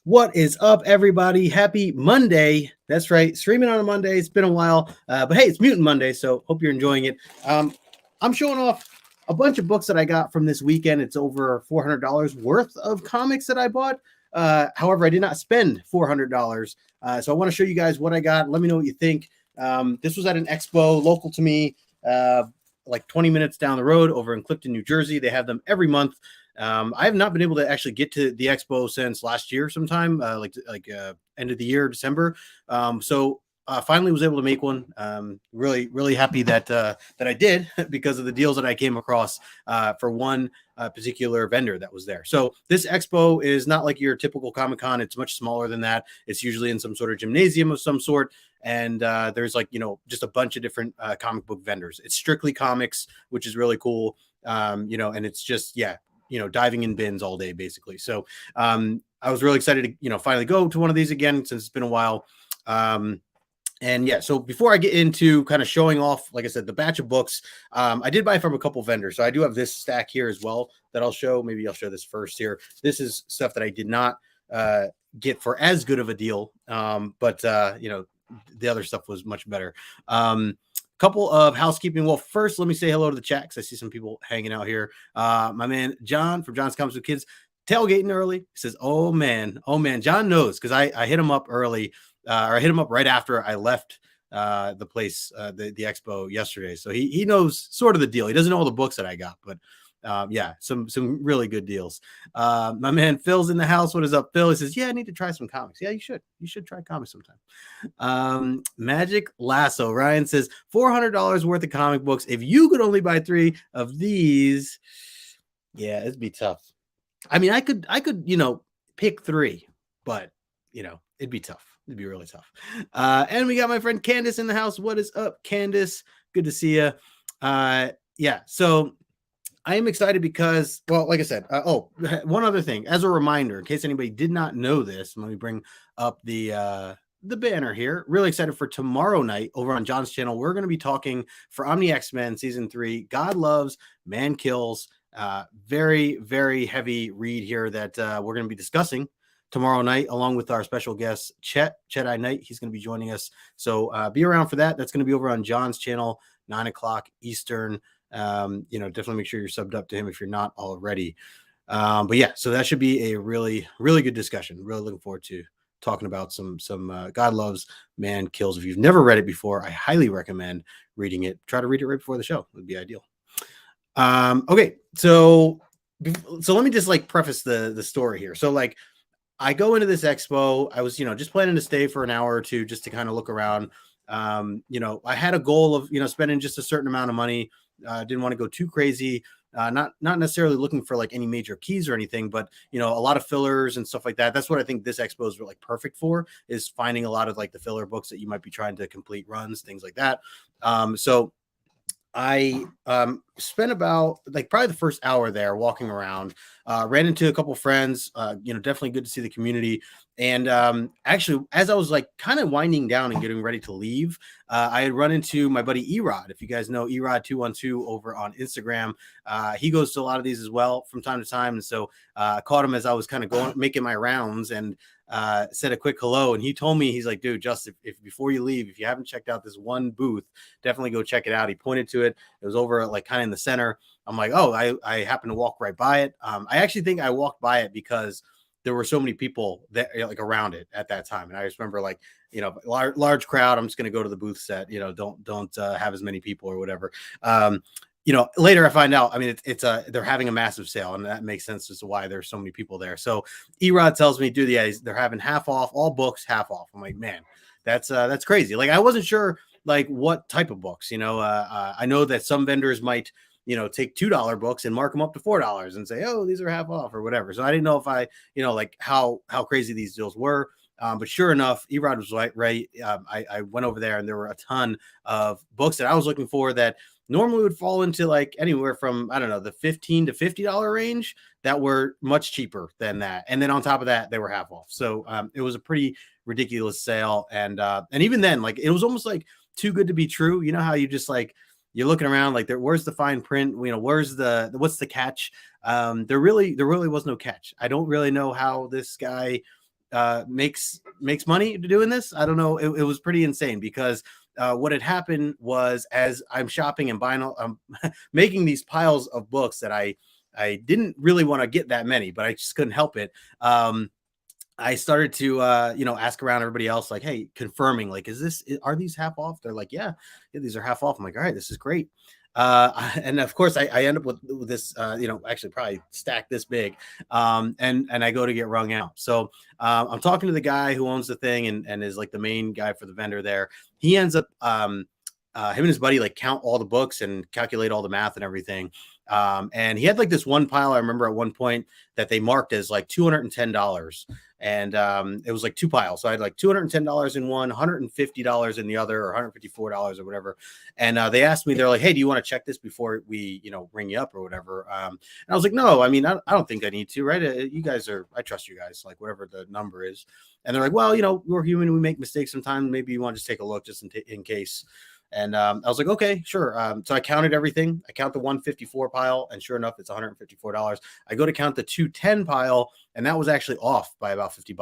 What is up, everybody? Happy Monday. That's right. Streaming on a Monday. It's been a while. But hey, it's Mutant Monday, so hope you're enjoying it. I'm showing off a bunch of books that I got from this weekend. It's over $400 worth of comics that I bought. However, I did not spend $400. So I want to show you guys what I got. Let me know what you think. This was at an expo local to me, like 20 minutes down the road over in Clifton, New Jersey. They have them every month. I have not been able to actually get to the expo since last year sometime, like end of the year, December. So finally was able to make one. Really happy that that I did because of the deals that I came across for one particular vendor that was there. So this expo is not like your typical Comic-Con. It's much smaller than that. It's usually in some sort of gymnasium of some sort. And there's like, just a bunch of different comic book vendors. It's strictly comics, which is really cool. And it's just, diving in bins all day, basically. So I was really excited to, finally go to one of these again, since it's been a while. And yeah, so before I get into kind of showing off, like I said, the batch of books, I did buy from a couple vendors. So I do have this stack here as well that I'll show. Maybe I'll show this first here. This is stuff that I did not get for as good of a deal. But the other stuff was much better. Couple of housekeeping. Well, first, let me say hello to the chat because I see some people hanging out here. My man John from John's Comics with Kids tailgating early. He says, oh man, John knows because I hit him up early, or I hit him up right after I left the place, the expo yesterday. So he knows sort of the deal. He doesn't know all the books that I got, but some really good deals. My man Phil's in the house. What is up, Phil? He says, yeah, I need to try some comics. Yeah, you should try comics sometime. Magic Lasso. Ryan says $400 worth of comic books. If you could only buy 3 of these, yeah, it'd be tough. I mean, I could pick 3, but it'd be tough. It'd be really tough. And we got my friend Candace in the house. What is up, Candace? Good to see you. So I am excited because, well, like I said, one other thing, as a reminder, in case anybody did not know this, let me bring up the banner here. Really excited for tomorrow night over on John's channel. We're going to be talking for Omni X-Men season 3. God loves, man kills. Very, very heavy read here that we're going to be discussing tomorrow night, along with our special guest, Chet-I Knight. He's going to be joining us. So be around for that. That's going to be over on John's channel, 9 o'clock Eastern. Definitely make sure you're subbed up to him if you're not already. But yeah, so that should be a really, really good discussion. Really looking forward to talking about some God loves, man kills. If you've never read it before, I highly recommend reading it. Try to read it right before the show. It would be ideal. Okay, so let me just like preface the story here. So like I go into this expo. I was just planning to stay for an hour or two just to kind of look around. I had a goal of spending just a certain amount of money. Didn't want to go too crazy. Not necessarily looking for like any major keys or anything, but a lot of fillers and stuff like that. That's what I think this expo is like perfect for, is finding a lot of like the filler books that you might be trying to complete runs, things like that. So I spent about like probably the first hour there walking around, ran into a couple friends, definitely good to see the community. And actually, as I was like kind of winding down and getting ready to leave, I had run into my buddy Erod. If you guys know Erod212 over on Instagram, he goes to a lot of these as well from time to time. And so I caught him as I was kind of making my rounds, and said a quick hello. And he told me, he's like, dude, just if before you leave, if you haven't checked out this one booth, definitely go check it out. He pointed to it. It was over like kind of in the center. I'm like, oh, I happened to walk right by it. I actually think I walked by it because there were so many people that like around it at that time. And I just remember like, large crowd. I'm just going to go to the booth set, don't have as many people or whatever. Later I find out, I mean, they're having a massive sale, and that makes sense as to why there's so many people there. So Erod tells me, dude, yeah, they're having half off, all books, half off. I'm like, man, that's crazy. Like, I wasn't sure like what type of books, I know that some vendors might, take $2 books and mark them up to $4 and say, oh, these are half off or whatever. So I didn't know if I, like how crazy these deals were. But sure enough, Erod was right. I went over there, and there were a ton of books that I was looking for that normally would fall into like anywhere from, I don't know, the $15 to $50 range, that were much cheaper than that. And then on top of that, they were half off. So it was a pretty ridiculous sale. And even then, like, it was almost like too good to be true. You know how you just like, you're looking around like, where's the fine print? Where's what's the catch? There really was no catch. I don't really know how this guy makes money doing this. I don't know. It was pretty insane because what had happened was, as I'm shopping and buying, making these piles of books that I didn't really want to get that many, but I just couldn't help it. I started to, ask around everybody else, like, hey, confirming, like, are these half off? They're like, yeah, these are half off. I'm like, all right, this is great. And of course I end up with this, actually probably stacked this big. And I go to get wrung out. So I'm talking to the guy who owns the thing and is like the main guy for the vendor there. He ends up, him and his buddy like count all the books and calculate all the math and everything. And he had like this one pile, I remember at one point, that they marked as like $210. And it was like two piles. So I had like $210 in one, $150 in the other, or $154 or whatever. And they asked me, they're like, hey, do you want to check this before we, ring you up or whatever? And I was like, no, I mean, I don't think I need to, right? You guys I trust you guys, like whatever the number is. And they're like, well, we're human. We make mistakes sometimes. Maybe you want to just take a look just in case. And I was like, okay, sure. So I counted everything. I count the 154 pile, and sure enough, it's $154. I go to count the 210 pile, and that was actually off by about $50,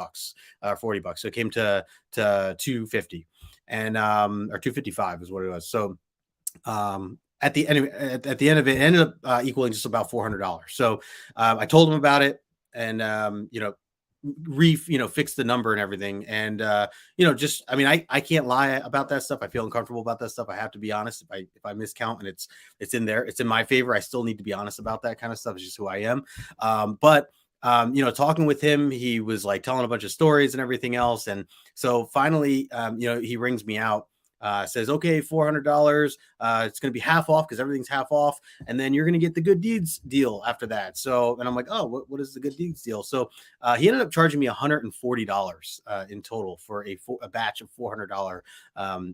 $40. So it came to 250, and or 255 is what it was. So at the end of it ended up equaling just about $400. So I told him about it, and fix the number and everything. And just, I mean, I can't lie about that stuff. I feel uncomfortable about that stuff. I have to be honest. If I miscount and it's in there, it's in my favor, I still need to be honest about that kind of stuff. It's just who I am. But talking with him, he was like telling a bunch of stories and everything else. And so finally, he rings me out. Says, okay, $400. It's going to be half off because everything's half off. And then you're going to get the good deeds deal after that. So, and I'm like, oh, what is the good deeds deal? So he ended up charging me $140 in total for a batch of $400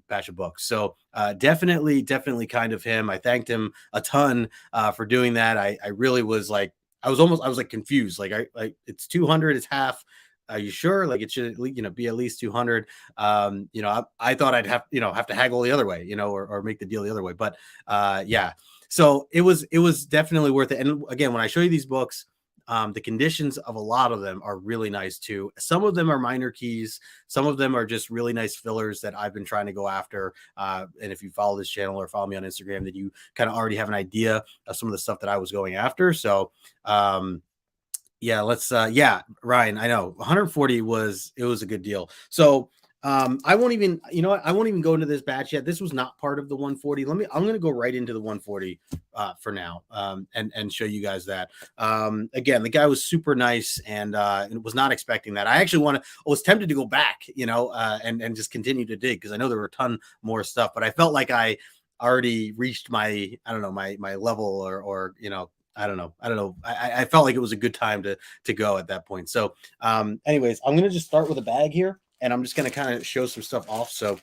batch of books. So definitely kind of him. I thanked him a ton for doing that. I really was like, I was like confused. Like it's 200, it's half. Are you sure? Like it should, be at least 200. I thought I'd have to haggle the other way, or make the deal the other way. But yeah, so it was definitely worth it. And again, when I show you these books, the conditions of a lot of them are really nice too. Some of them are minor keys. Some of them are just really nice fillers that I've been trying to go after. And if you follow this channel or follow me on Instagram, then you kind of already have an idea of some of the stuff that I was going after. So, yeah, Ryan, I know 140 was a good deal. So I won't even, I won't even go into this batch yet. This was not part of the 140. I'm going to go right into the 140 for now and show you guys that. Again, the guy was super nice and was not expecting that. I actually was tempted to go back, and just continue to dig because I know there were a ton more stuff, but I felt like I already reached my level or I don't know. I felt like it was a good time to go at that point. So anyways, I'm going to just start with a bag here and I'm just going to kind of show some stuff off. So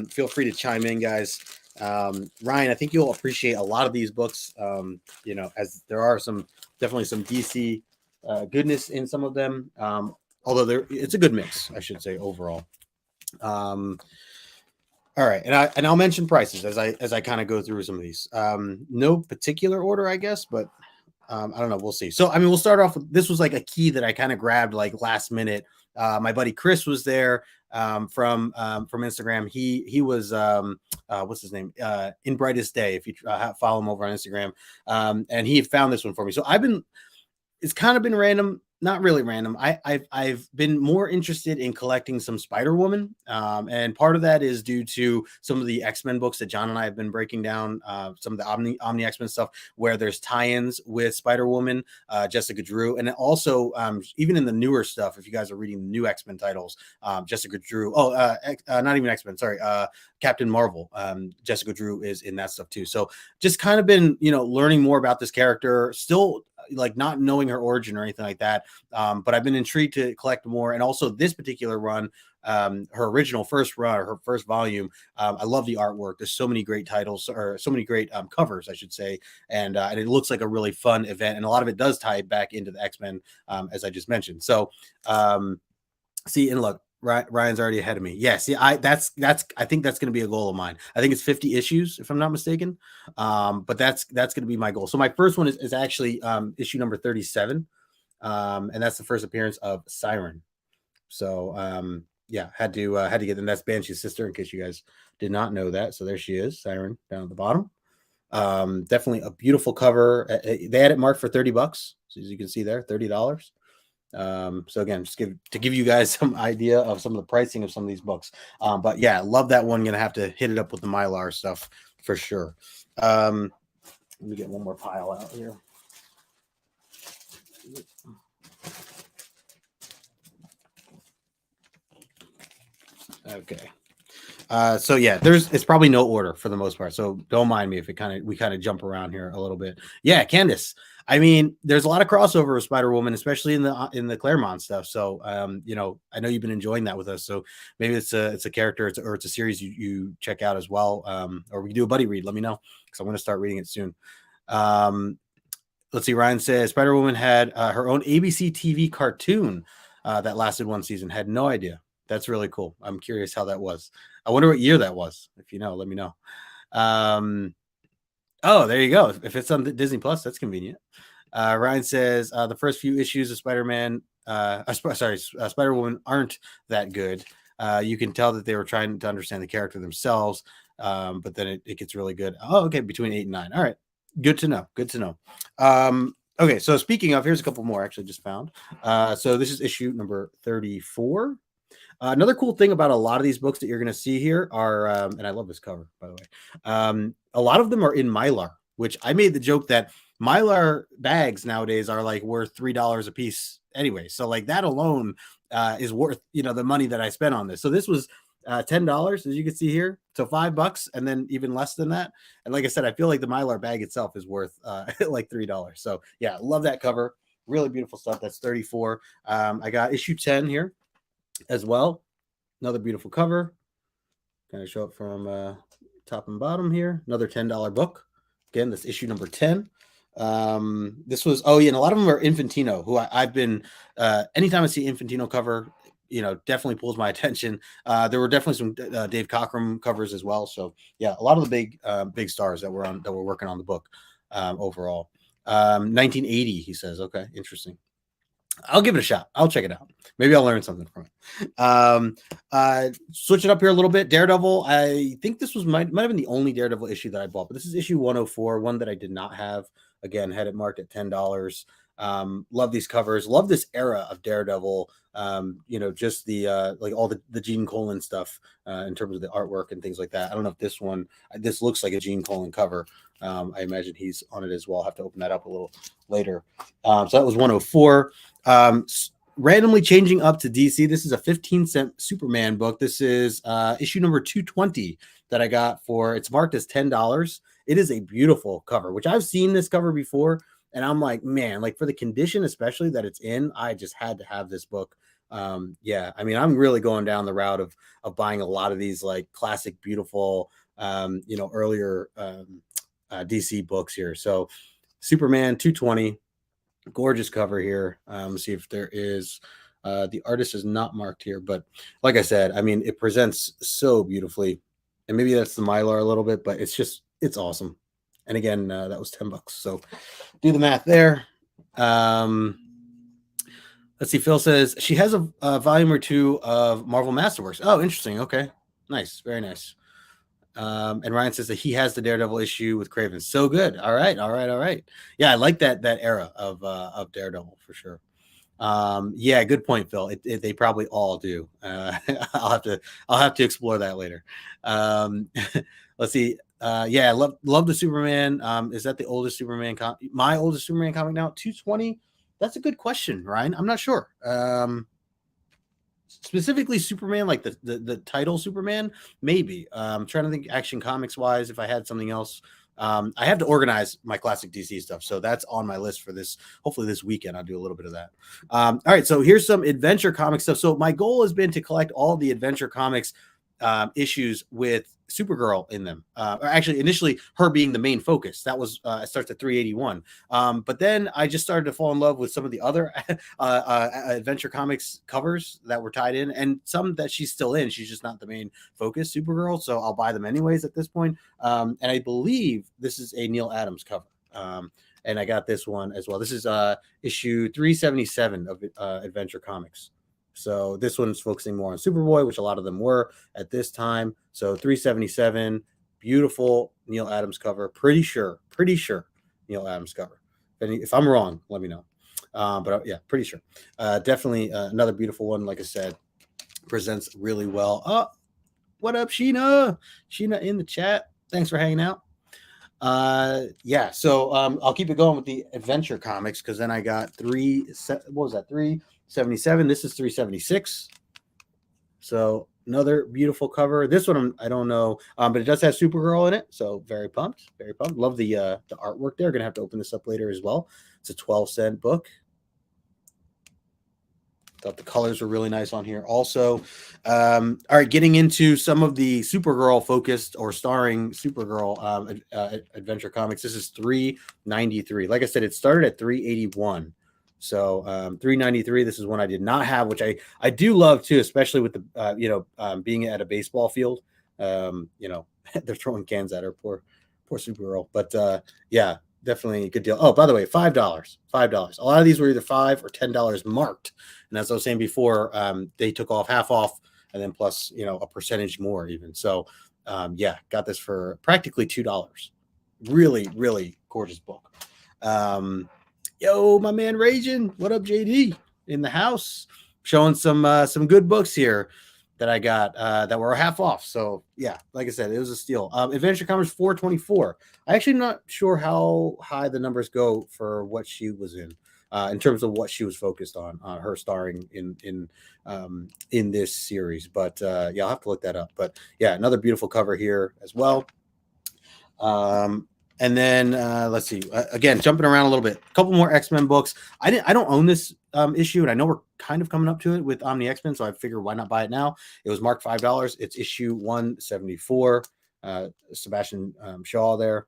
feel free to chime in, guys. Ryan, I think you'll appreciate a lot of these books, as there are definitely some DC goodness in some of them. Although it's a good mix, I should say, overall. All right, and I'll mention prices as I kind of go through some of these. No particular order, I guess, but I don't know. We'll see. So, I mean, we'll start off with this was like a key that I kind of grabbed like last minute. My buddy Chris was there from Instagram. He was what's his name? In Brightest Day. If you follow him over on Instagram, and he found this one for me. So it's kind of been random. Not really random. I've been more interested in collecting some Spider-Woman, and part of that is due to some of the X-Men books that John and I have been breaking down, some of the Omni X-Men stuff where there's tie-ins with Spider-Woman, Jessica Drew, and also even in the newer stuff. If you guys are reading the new X-Men titles, Jessica Drew. Not even X-Men. Sorry, Captain Marvel. Jessica Drew is in that stuff too. So just kind of been learning more about this character. Still like not knowing her origin or anything like that. But I've been intrigued to collect more. And also this particular run, her original first run, or her first volume. I love the artwork. There's so many great titles, or so many great covers, I should say. And it looks like a really fun event. And a lot of it does tie back into the X-Men, as I just mentioned. So see, and look, Ryan's already ahead of me. Yeah, see, I think that's going to be a goal of mine. I think it's 50 issues, if I'm not mistaken. But that's going to be my goal. So my first one is actually issue number 37. And that's the first appearance of Siren. So yeah, had to get them. That's Banshee's sister, in case you guys did not know that. So there she is, Siren, down at the bottom. Definitely a beautiful cover. They had it marked for $30. So as you can see there, $30. So again, just to give you guys some idea of some of the pricing of some of these books. But yeah, love that one. Gonna have to hit it up with the Mylar stuff for sure. Let me get one more pile out here. Okay. So yeah, it's probably no order for the most part. So don't mind me if we kind of jump around here a little bit. Yeah, Candace. I mean, there's a lot of crossover with Spider-Woman, especially in the Claremont stuff. So you know, I know you've been enjoying that with us. So maybe it's a character, or it's a series you check out as well. Or we can do a buddy read. Let me know, because I'm going to start reading it soon. Let's see. Ryan says Spider-Woman had her own ABC TV cartoon that lasted one season. Had no idea. That's really cool. I'm curious how that was. I wonder what year that was. If you know, let me know. Oh, there you go. If it's on Disney Plus, that's convenient. Ryan says the first few issues of Spider-Man, Spider-Woman aren't that good. You can tell that they were trying to understand the character themselves, but then it gets really good. Oh, okay, between 8 and 9. All right, good to know. Good to know. Okay, so speaking of, here's a couple more I actually just found. So this is issue number 34. Another cool thing about a lot of these books that you're going to see here are, and I love this cover, by the way, a lot of them are in Mylar, which I made the joke that Mylar bags nowadays are like worth $3 a piece anyway. So like that alone is worth, you know, the money that I spent on this. So this was $10, as you can see here. So $5 and then even less than that. And like I said, I feel like the Mylar bag itself is worth like $3. So yeah, love that cover. Really beautiful stuff. That's 34. I got issue 10 here as well. Another beautiful cover. Kind of show up from top and bottom here. Another $10 book. Again, this issue number 10. This was, oh yeah, and a lot of them are Infantino, who I've been, anytime I see Infantino cover, you know, definitely pulls my attention. There were definitely some Dave Cockrum covers as well. So yeah, a lot of the big stars that were working on the book overall. 1980, he says. Okay, interesting. I'll give it a shot. I'll check it out. Maybe I'll learn something from it. Switch it up here a little bit. Daredevil. I think this might have been the only Daredevil issue that I bought, but this is issue 104, one that I did not have. Again, had it marked at $10. Love these covers. Love this era of Daredevil. You know, just the like all the Gene Colan stuff in terms of the artwork and things like that. I don't know if this looks like a Gene Colan cover. I imagine he's on it as well. I'll have to open that up a little later. So that was 104. Randomly changing up to DC. This is a 15-cent Superman book. This is issue number 220 that I got it's marked as $10. It is a beautiful cover, which I've seen this cover before. And I'm like, man, like for the condition, especially that it's in, I just had to have this book. Yeah, I mean, I'm really going down the route of buying a lot of these like classic, beautiful, you know, earlier DC books here. So Superman 220, gorgeous cover here. Let's see if there is, the artist is not marked here, but like I said, I mean, it presents so beautifully, and maybe that's the Mylar a little bit, but it's awesome. And again, that was $10. So do the math there. Let's see. Phil says she has a volume or two of Marvel Masterworks. Oh, interesting. Okay. Nice. Very nice. And Ryan says that he has the Daredevil issue with Craven. So good. All right. Yeah, I like that era of Daredevil for sure. Yeah, good point, Phil. They probably all do. I'll have to explore that later. Let's see. Yeah, love the Superman. Is that the oldest Superman my oldest Superman comic now? 220. That's a good question, Ryan. I'm not sure. Specifically Superman, like the title Superman, maybe. I'm trying to think Action Comics wise if I had something else. I have to organize my classic DC stuff, so that's on my list for this. Hopefully this weekend I'll do a little bit of that. All right, so here's some Adventure Comics stuff. So my goal has been to collect all the Adventure Comics issues with Supergirl in them. Or actually, initially her being the main focus. That was it starts at 381. But then I just started to fall in love with some of the other Adventure Comics covers that were tied in, and some that she's still in. She's just not the main focus, Supergirl. So I'll buy them anyways at this point. And I believe this is a Neil Adams cover. And I got this one as well. This is issue 377 of Adventure Comics. So this one's focusing more on Superboy, which a lot of them were at this time. So 377, beautiful Neil Adams cover. Pretty sure Neil Adams cover. If I'm wrong, let me know. But yeah, pretty sure. Definitely another beautiful one. Like I said, presents really well. Oh, what up, Sheena? Sheena in the chat. Thanks for hanging out. Yeah, so I'll keep it going with the adventure comics because then I got what was that? 377. This is 376. So another beautiful cover. This one I don't know, but it does have Supergirl in it. So very pumped, very pumped. Love the artwork there. Gonna have to open this up later as well. It's a 12-cent book. Thought the colors were really nice on here. Also, all right, getting into some of the Supergirl focused or starring Supergirl adventure comics. This is 393. Like I said, it started at 381. So 393. This is one I did not have, which I do love too, especially with the being at a baseball field. They're throwing cans at her, poor Supergirl. But yeah, definitely a good deal. Oh, by the way, $5. $5. A lot of these were either $5 or $10 marked. And as I was saying before, they took off half off and then plus, a percentage more even. So yeah, got this for practically $2. Really, really gorgeous book. Yo, my man Raging. What up, JD? In the house. Showing some good books here that I got that were half off. So yeah, like I said, it was a steal. Adventure Comics 424. I actually not sure how high the numbers go for what she was in terms of what she was focused on her starring in this series. But yeah, I'll have to look that up. But yeah, another beautiful cover here as well. And then let's see. Again, jumping around a little bit. A couple more X-Men books. I don't own this issue, and I know we're kind of coming up to it with Omni X-Men, so I figured why not buy it now. It was marked $5. It's issue 174. Sebastian Shaw there.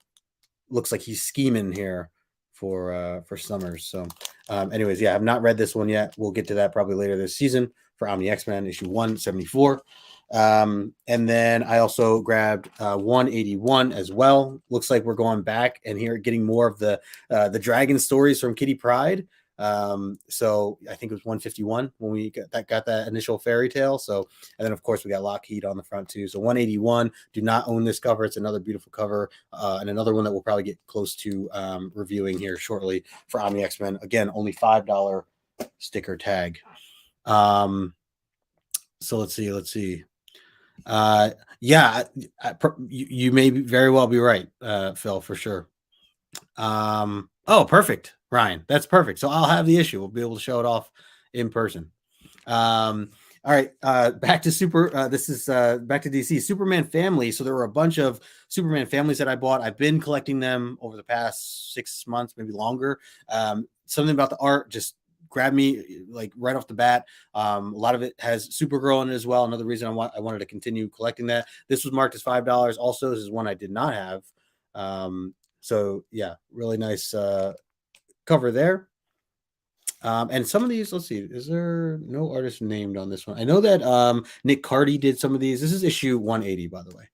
Looks like he's scheming here for Summers. So, anyways, yeah, I've not read this one yet. We'll get to that probably later this season for Omni X-Men issue 174. And then I also grabbed 181 as well. Looks like we're going back and here getting more of the dragon stories from Kitty Pryde. So I think it was 151 when we got that initial fairy tale. So, and then of course we got Lockheed on the front too. So 181, do not own this cover. It's another beautiful cover. And another one that we'll probably get close to reviewing here shortly for Omni X-Men. Again, only $5 sticker tag. So let's see. Yeah, you may very well be right, Phil, for sure. Oh, perfect, Ryan. That's perfect. So I'll have the issue. We'll be able to show it off in person. All right, back to this is back to DC Superman family. So there were a bunch of Superman families that I bought. I've been collecting them over the past 6 months, maybe longer. Something about the art just grabbed me like right off the bat. A lot of it has Supergirl in it as well. Another reason I wanted to continue collecting that. This was marked as $5. Also, this is one I did not have. So yeah, really nice cover there. And some of these, let's see, is there no artist named on this one? I know that Nick Cardy did some of these. This is issue 180, by the way.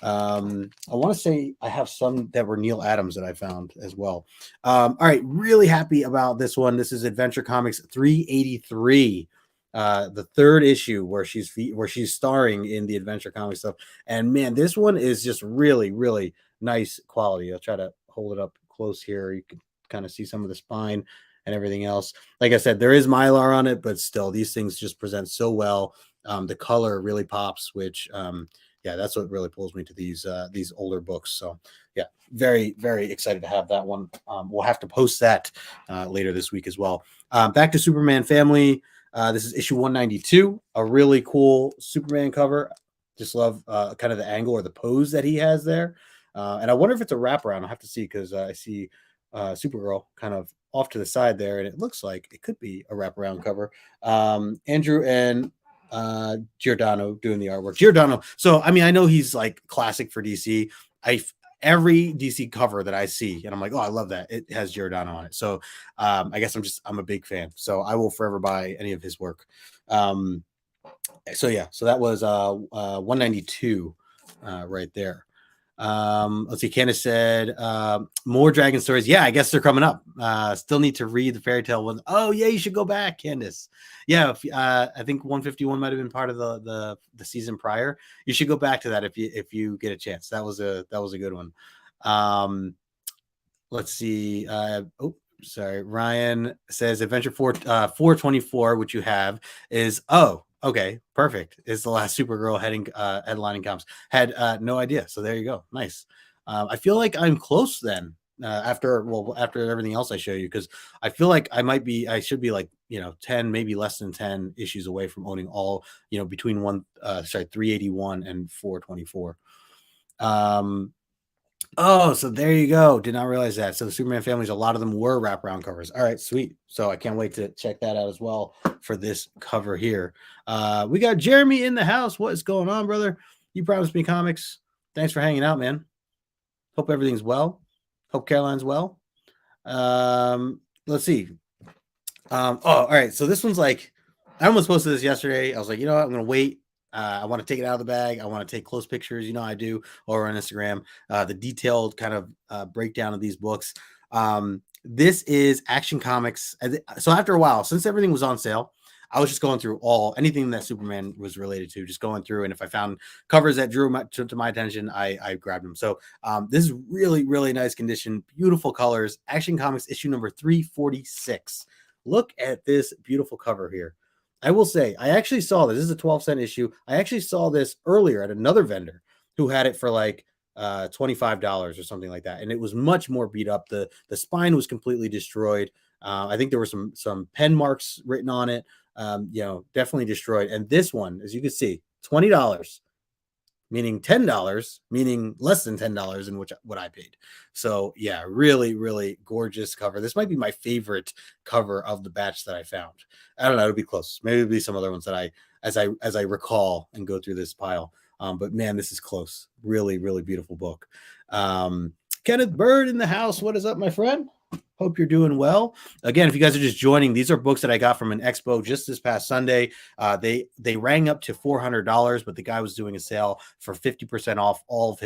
I want to say I have some that were Neil Adams that I found as well. All right, really happy about this one. This is Adventure Comics 383, the third issue where she's starring in the Adventure Comics stuff. And man, this one is just really, really nice quality. I'll try to hold it up close here. You can kind of see some of the spine and everything else. Like I said, there is Mylar on it, but still, these things just present so well. The color really pops, which yeah, that's what really pulls me to these older books. So yeah, very, very excited to have that one. We'll have to post that later this week as well. Back to Superman family. This is issue 192, a really cool Superman cover. Just love kind of the angle or the pose that he has there. And I wonder if it's a wraparound. I'll have to see because I see Supergirl kind of off to the side there, and it looks like it could be a wraparound cover. Andrew and Giordano doing the artwork. Giordano. So I mean, I know he's like classic for DC. Every DC cover that I see, and I'm like, oh, I love that. It has Giordano on it. So I guess I'm a big fan. So I will forever buy any of his work. So yeah, so that was 192 right there. Let's see. Candace said, more dragon stories. Yeah, I guess they're coming up. Still need to read the fairy tale one. Oh yeah, you should go back, Candace. Yeah, I think 151 might have been part of the season prior. You should go back to that if you get a chance. That was a good one. Let's see. Sorry. Ryan says Adventure 424, which you have, is okay, perfect. Is the last Supergirl headlining comics. Had no idea. So there you go. Nice. I feel like I'm close then. After everything else I show you, because I feel like I should be like 10, maybe less than 10 issues away from owning all between 381 and 424. Oh, so there you go. Did not realize that. So the Superman families, a lot of them were wraparound covers. All right, sweet. So I can't wait to check that out as well for this cover here. We got Jeremy in the house. What is going on, brother? You promised me comics. Thanks for hanging out, man. Hope everything's well. Hope Caroline's well. Let's see. All right. So this one's like, I almost posted this yesterday. I was like, you know what? I'm going to wait. I want to take it out of the bag. I want to take close pictures. I do over on Instagram, the detailed kind of breakdown of these books. This is Action Comics. So after a while, since everything was on sale, I was just going through anything that Superman was related to, just going through. And if I found covers that drew to my attention, I grabbed them. So this is really, really nice condition, beautiful colors. Action Comics issue number 346. Look at this beautiful cover here. I will say, I actually saw this. This is a 12-cent issue. I actually saw this earlier at another vendor who had it for like $25 or something like that. And it was much more beat up. The spine was completely destroyed. I think there were some pen marks written on it. Definitely destroyed. And this one, as you can see, $20. Meaning $10, meaning less than $10 in what I paid. So yeah, really, really gorgeous cover. This might be my favorite cover of the batch that I found. I don't know, it'll be close. Maybe it'll be some other ones that as I recall and go through this pile. But man, this is close. Really, really beautiful book. Kenneth Bird in the house. What is up, my friend? Hope you're doing well. Again, if you guys are just joining, these are books that I got from an expo just this past Sunday. They rang up to $400, but the guy was doing a sale for 50% off all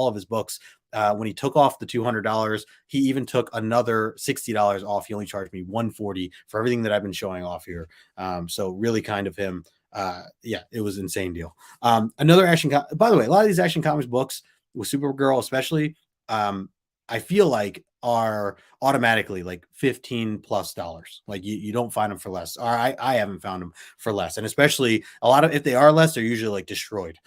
of his books. When he took off the $200, he even took another $60 off. He only charged me $140 for everything that I've been showing off here. So really kind of him. Yeah, it was an insane deal. Another by the way, a lot of these Action Comics books with Supergirl, especially, I feel like are automatically like $15+ like you don't find them for less, or I haven't found them for less. And especially a lot of, if they are less, they're usually like destroyed.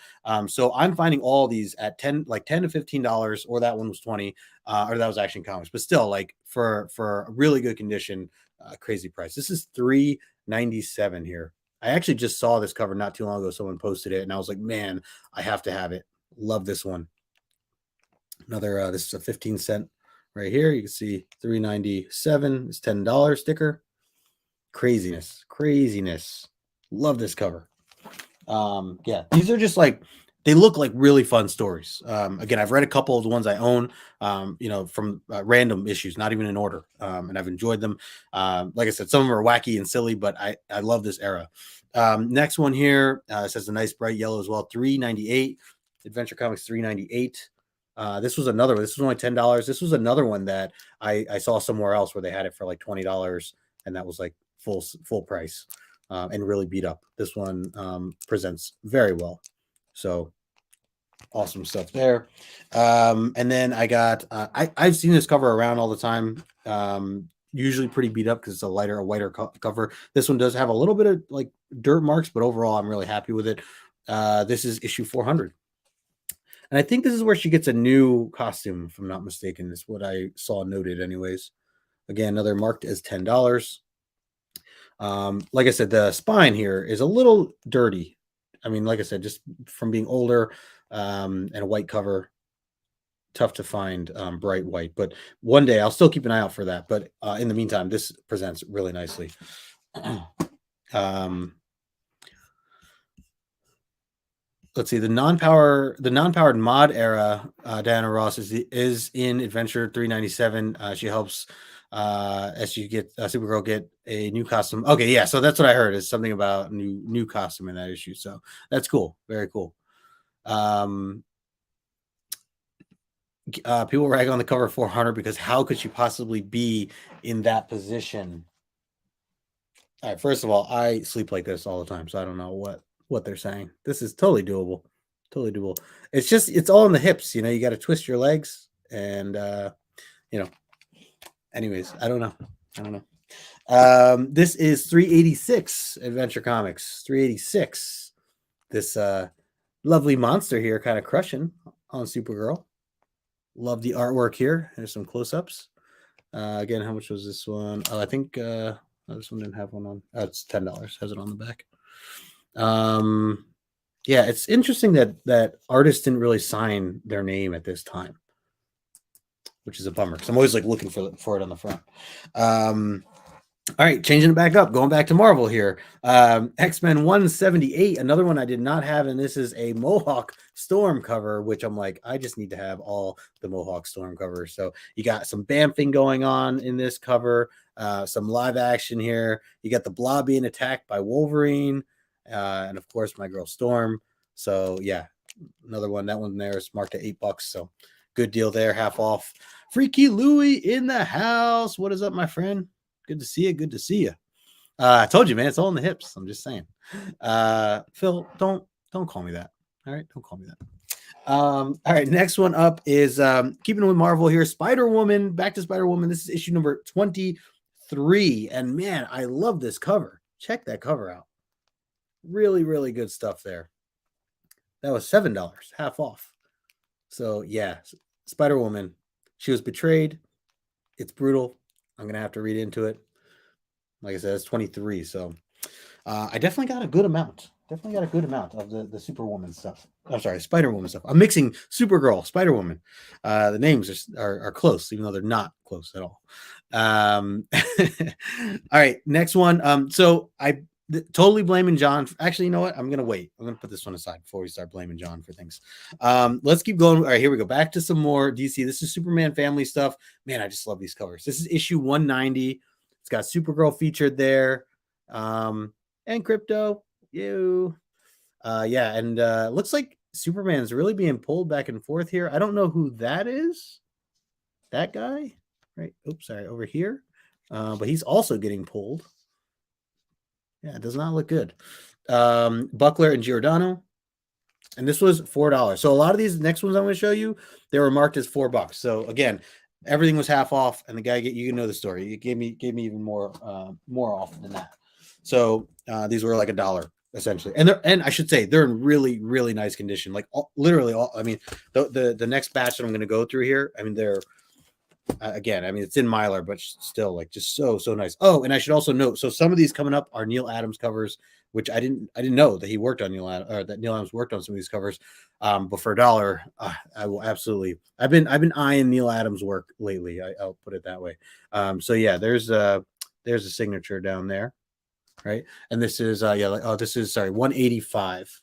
So I'm finding all these at 10 to $15, or that one was 20, or that was Action Comics, but still like for a really good condition, crazy price. This is $3.97 here. I actually just saw this cover not too long ago. Someone posted it and I was like, man, I have to have it. Love this one. Another this is a 15-cent right here. You can see $3.97 is $10 sticker. Craziness. Love this cover. Yeah, these are just like, they look like really fun stories. Again, I've read a couple of the ones I own, from random issues, not even in order, and I've enjoyed them. Like I said, some of them are wacky and silly, but I love this era. Next one here says a nice bright yellow as well. $3.98. Adventure Comics $3.98. This was another one. This was only $10. This was another one that I saw somewhere else where they had it for like $20, and that was like full price, and really beat up. This one presents very well. So awesome stuff there. And then I got I've seen this cover around all the time. Usually pretty beat up because it's a whiter cover. This one does have a little bit of like dirt marks, but overall I'm really happy with it. This is issue 400. And I think this is where she gets a new costume, if I'm not mistaken. Is what I saw noted anyways. Again, another marked as $10. Like I said, the spine here is a little dirty. I mean, like I said, just from being older, and a white cover, tough to find bright white. But one day I'll still keep an eye out for that. But in the meantime, this presents really nicely. Let's see, the non-powered mod era, Diana Ross is in Adventure 397. She helps as you get Supergirl get a new costume. Okay, yeah, so that's what I heard, is something about new costume in that issue. So that's cool, very cool. People rag on the cover 400 because how could she possibly be in that position? All right, first of all, I sleep like this all the time, so I don't know what they're saying. This is totally doable. Totally doable. It's all in the hips, you got to twist your legs and anyways, I don't know. This is 386 Adventure Comics. 386. This lovely monster here kind of crushing on Supergirl. Love the artwork here. There's some close-ups. Again, how much was this one? Oh, I think this one didn't have one on. Oh, it's $10. Has it on the back. Yeah, it's interesting that artists didn't really sign their name at this time, which is a bummer because I'm always like looking for it on the front. All right, changing it back up, going back to Marvel here. X-Men 178, another one I did not have, and this is a Mohawk Storm cover, which I'm like, I just need to have all the Mohawk Storm covers. So you got some bamfing going on in this cover, some live action here. You got the Blob being attacked by Wolverine, and of course my girl Storm. So yeah, another one. That one there is marked at $8, so good deal there, half off. Freaky Louie in the house. What is up, my friend? Good to see you. Good to see you. I told you, man, it's all in the hips. I'm just saying. Phil, don't call me that. All right, don't call me that. All right, next one up is keeping with Marvel here. Spider-Woman, back to Spider-Woman. This is issue number 23. And man, I love this cover. Check that cover out. Really, really good stuff there. That was $7, half off. So yeah, Spider-Woman. She was betrayed. It's brutal. I'm going to have to read into it. Like I said, it's 23. So I definitely got a good amount. Of the Superwoman stuff. I'm sorry, Spider-Woman stuff. I'm mixing Supergirl, Spider-Woman. The names are close, even though they're not close at all. All right, next one. So I totally blaming John. Actually, you know what? I'm going to wait. I'm going to put this one aside before we start blaming John for things. Let's keep going. All right, here we go. Back to some more DC. This is Superman family stuff. Man, I just love these covers. This is issue 190. It's got Supergirl featured there. And Crypto. You. Yeah, and looks like Superman's really being pulled back and forth here. I don't know who that is. That guy? Right. Oops, sorry, over here. But he's also getting pulled. Yeah, it does not look good. Buckler and Giordano. And this was $4. So a lot of these next ones I'm going to show you, they were marked as $4. So again, everything was half off, and the guy you know the story. It gave me even more off than that. So these were like $1 essentially, and I should say they're in really, really nice condition. Like literally all. I mean, the next batch that I'm going to go through here. I mean, they're again. I mean, it's in Mylar, but still like just so nice. Oh, and I should also note. So some of these coming up are Neil Adams covers, which I didn't know that he worked on that Neil Adams worked on some of these covers. But for $1, I will absolutely. I've been eyeing Neil Adams' work lately. I'll put it that way. So yeah, there's a signature down there, right? And this is this is 185. If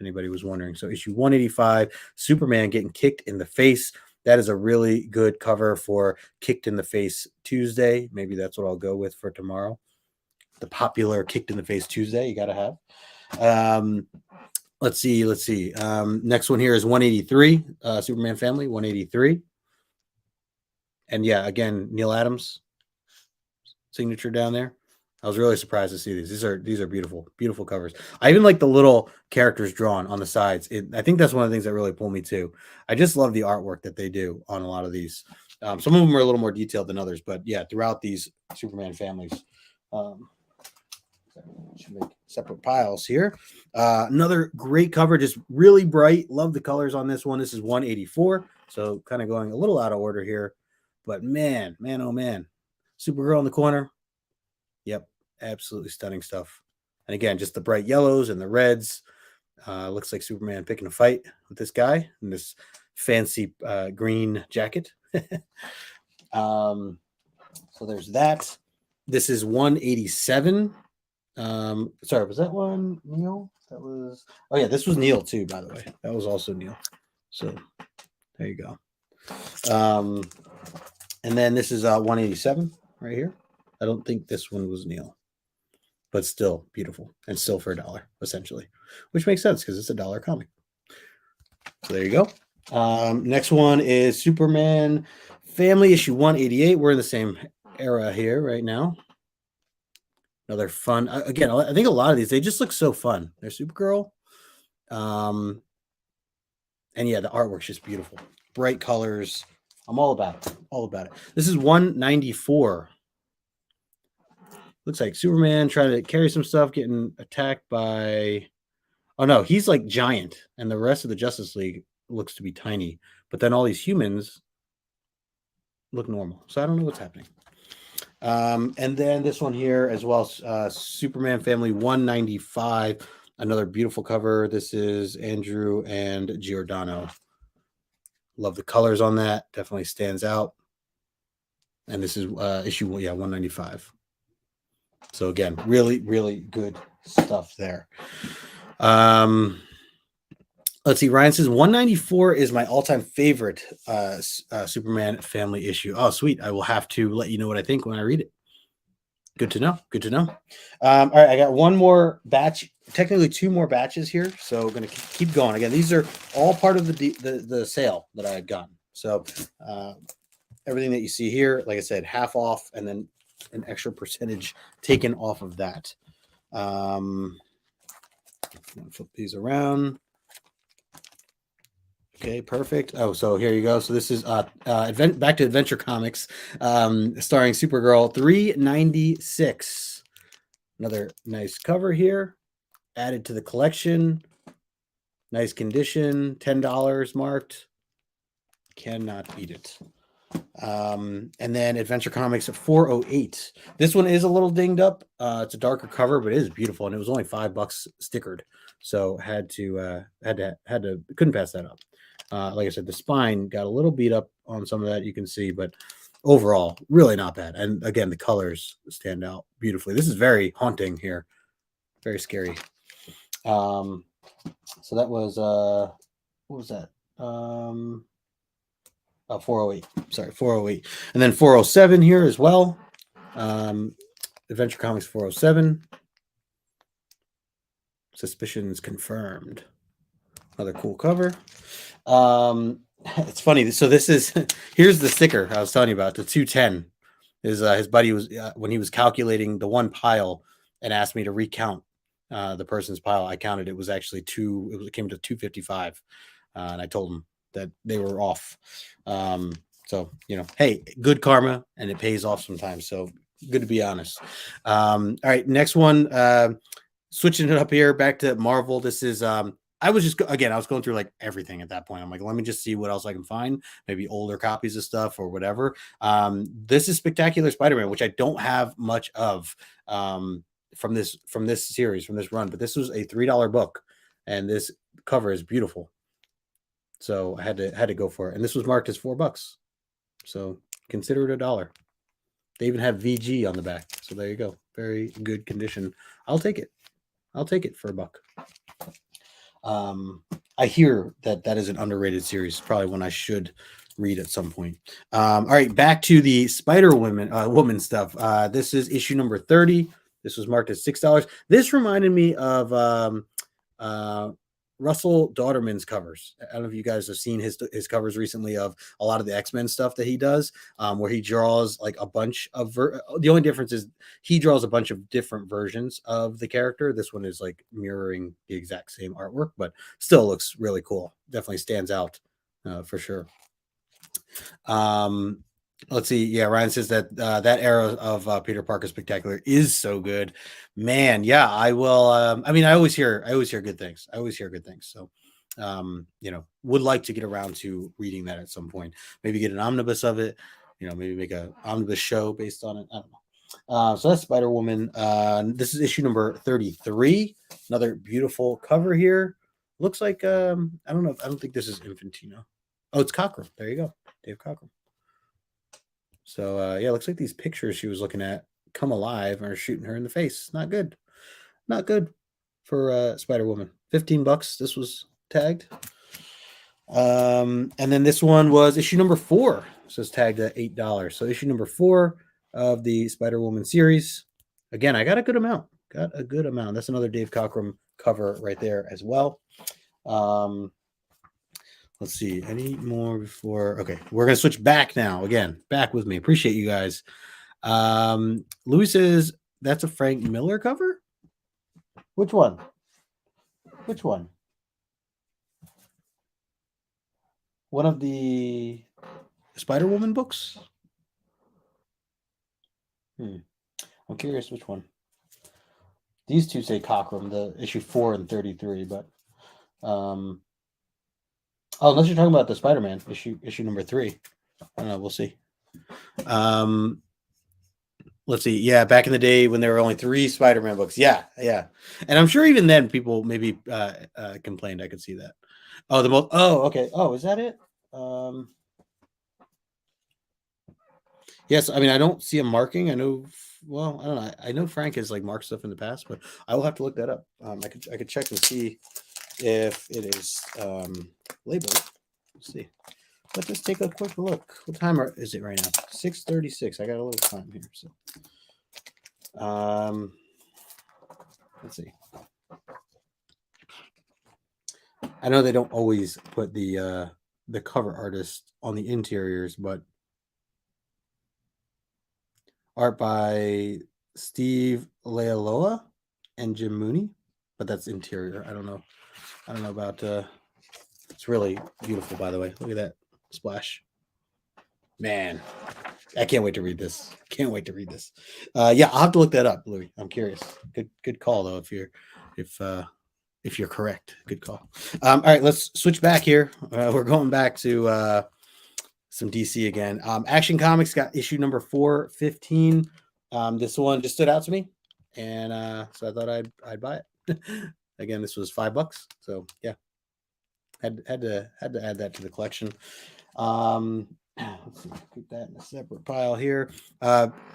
anybody was wondering, so issue 185, Superman getting kicked in the face. That is a really good cover for Kicked in the Face Tuesday. Maybe that's what I'll go with for tomorrow. The popular Kicked in the Face Tuesday you got to have. Let's see. Next one here is 183, Superman Family 183. And yeah, again, Neil Adams signature down there. I was really surprised to see these. These are beautiful, beautiful covers. I even like the little characters drawn on the sides. I think that's one of the things that really pulled me too. I just love the artwork that they do on a lot of these. Some of them are a little more detailed than others, but yeah, throughout these Superman families, should make separate piles here. Another great cover, just really bright. Love the colors on this one. This is 184, so kind of going a little out of order here, but man, oh man, Supergirl in the corner. Yep, absolutely stunning stuff. And again, just the bright yellows and the reds. Looks like Superman picking a fight with this guy in this fancy green jacket. So there's that. This is 187. Sorry, was that one Neil? That was this was Neil too, by the way. That was also Neil. So there you go. And then this is 187 right here. I don't think this one was Neil, but still beautiful and still for $1 essentially, which makes sense because it's $1 comic. So there you go. Next one is Superman Family issue 188. We're in the same era here right now. Another fun. Again, I think a lot of these, they just look so fun. They're Supergirl. And yeah, the artwork's just beautiful. Bright colors. I'm all about it. All about it. This is 194. Looks like Superman trying to carry some stuff, getting attacked by. Oh no, he's like giant, and the rest of the Justice League looks to be tiny. But then all these humans look normal. So I don't know what's happening. And then this one here as well, Superman Family 195. Another beautiful cover. This is Andrew and Giordano. Love the colors on that. Definitely stands out. And this is issue 195. So again, really, really good stuff there. Let's see. Ryan says 194 is my all-time favorite Superman Family issue. Oh, sweet. I will have to let you know what I think when I read it. Good to know. Good to know. All right, I got one more batch. Technically, two more batches here. So I'm going to keep going. Again, these are all part of the sale that I had gotten. So everything that you see here, like I said, half off, and then an extra percentage taken off of that. Flip these around. Okay, perfect. Oh, so here you go. So this is back to Adventure Comics, starring Supergirl 396. Another nice cover here, added to the collection. Nice condition, $10 marked. Cannot beat it. And then Adventure Comics 408. This one is a little dinged up. It's a darker cover, but it is beautiful, and it was only $5 stickered. So had to couldn't pass that up. Like I said, the spine got a little beat up on some of that, you can see, but overall, really not bad. And again, the colors stand out beautifully. This is very haunting here, very scary. So that was what was that? 408. Sorry, 408. And then 407 here as well. Adventure Comics 407. Suspicions confirmed. Another cool cover. It's funny. So this is here's the sticker I was telling you about. The 210 is his buddy was when he was calculating the one pile and asked me to recount the person's pile. I counted it was actually it came to 255, and I told him that they were off. So hey, good karma, and it pays off sometimes. So good to be honest. All right, next one. Switching it up here back to Marvel. This is I was going through like everything at that point. I'm like, let me just see what else I can find, maybe older copies of stuff or whatever. This is Spectacular Spider-Man, which I don't have much of from this series, from this run, but this was a $3 book, and this cover is beautiful. So I had to go for it, and this was marked as $4. So consider it $1. They even have VG on the back, so there you go. Very good condition. I'll take it. I'll take it for $1. I hear that is an underrated series. Probably one I should read at some point. All right, back to the Woman stuff. This is issue number 30. This was marked as $6. This reminded me of Russell Dauterman's covers. I don't know if you guys have seen his covers recently of a lot of the X-Men stuff that he does, where he draws like a bunch of the only difference is he draws a bunch of different versions of the character. This one is like mirroring the exact same artwork, but still looks really cool. Definitely stands out for sure. Let's see. Yeah, Ryan says that that era of Peter Parker Spectacular is so good, man. Yeah, I will. I mean, I always hear good things. So, would like to get around to reading that at some point. Maybe get an omnibus of it. Maybe make an omnibus show based on it. I don't know. So that's Spider-Woman. This is issue number 33. Another beautiful cover here. Looks like I don't know. I don't think this is Infantino. Oh, it's Cockrum. There you go, Dave Cockrum. So looks like these pictures she was looking at come alive and are shooting her in the face. Not good. Not good for Spider-Woman. $15. This was tagged. And then this one was issue number 4. So it's tagged at $8. So issue number 4 of the Spider-Woman series. Again, I got a good amount. That's another Dave Cockrum cover right there as well. Let's see. Any more before? Okay, we're gonna switch back now. Again, back with me. Appreciate you guys. Louis says that's a Frank Miller cover. Which one? Which one? One of the Spider Woman books. I'm curious which one. These two say Cockrum, the issue 4 and 33, but oh, unless you're talking about the Spider-Man issue number 3. I don't know. We'll see. Let's see. Yeah, back in the day when there were only 3 Spider-Man books. Yeah. And I'm sure even then people maybe complained. I could see that. Oh, okay. Oh, is that it? Yes, I mean I don't see a marking. I know. Well, I don't know. I know Frank has like marked stuff in the past, but I will have to look that up. I could check and see if it is labeled. Let's see. Let's just take a quick look. What time is it right now? 6:36. I got a little time here. So, let's see. I know they don't always put the cover artist on the interiors, but art by Steve Lealoa and Jim Mooney, but that's interior. I don't know about. It's really beautiful, by the way. Look at that splash, man. I can't wait to read this. Yeah, I'll have to look that up, Louis. I'm curious. Good call though. If you're correct, good call. All right, let's switch back here. We're going back to some DC again. Action Comics got issue number 415. This one just stood out to me, and so I thought I'd buy it. Again, this was $5, so yeah, had to add that to the collection. Let's see, keep that in a separate pile here.